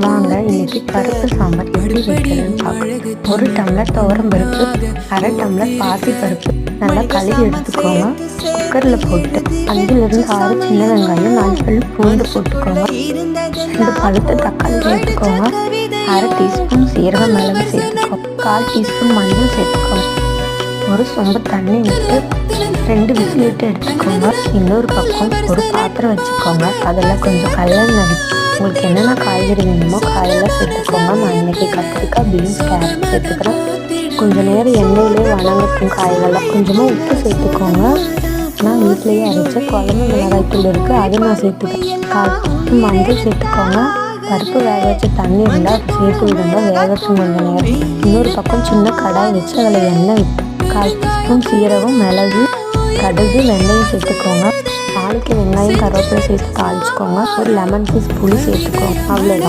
வாங்க இன்னைக்கு பருப்பு சாம்பார் எப்படி வைக்கிறதுன்னு பார்க்கலாம். 1 டம்ளர் துவரம் பருப்பு, 1/2 டம்ளர் பாசி பருப்பு நல்லா கழுவி எடுத்துக்கோங்க. குக்கரில் போட்டு 5லிருந்து 6 சின்ன வெங்காயம், 4 பல் பூண்டு போட்டுக்கோங்க. 2 பழுத்த தக்காளி சேர்த்துக்கோங்க. 1/2 டீஸ்பூன் சீரக மிளகு சேர்த்துக்கோங்க. 1/4 டீஸ்பூன் மஞ்சள் சேர்த்துக்கோங்க. ஒரு சொம்பு தண்ணி விட்டு 2 விசில் விட்டு எடுத்துக்கோங்க. இன்னொரு பக்கம் ஒரு பாத்திரம் வச்சுக்கோங்க. அதில் கொஞ்சம் கல்லெண்ணெய் விட்டு உங்களுக்கு என்னென்ன காய்கறி வேணுமோ காயெல்லாம் சேர்த்துக்கோங்க. நான் இன்றைக்கி கத்திரிக்காய், பீன்ஸ், கேரட் சேர்த்துக்கிறேன். கொஞ்சம் நேரம் எண்ணெயிலே வணங்கட்டும் காய்கள்லாம். கொஞ்சமாக உப்பு சேர்த்துக்கோங்க. நான் வீட்டிலேயே அரைச்ச குழம்பு மிளகாய்த்தூள் இருக்குது, அது நான் சேர்த்துக்கிறேன். 1/4 மஞ்சள் சேர்த்துக்கோங்க. பருப்பு வேக வச்ச தண்ணி இருந்தால் அதை சேர்த்து விடுங்க, வேகட்டும் கொஞ்சம் நேரம். இன்னொரு பக்கம் சின்ன கடாய் வச்சு அதில் எண்ணெய் விட்டு 1/4 டீஸ்பூன் சீரகம், மிளகு, கடுகு, வெந்தயம் சேர்த்துக்கோங்க. நாளைக்கு வெங்காயம், கருவேப்பிலை சேர்த்து தாளிச்சுக்கோங்க. ஒரு லெமன் பீஸ் புளி சேர்த்துக்கோங்க. அவ்வளோதான்.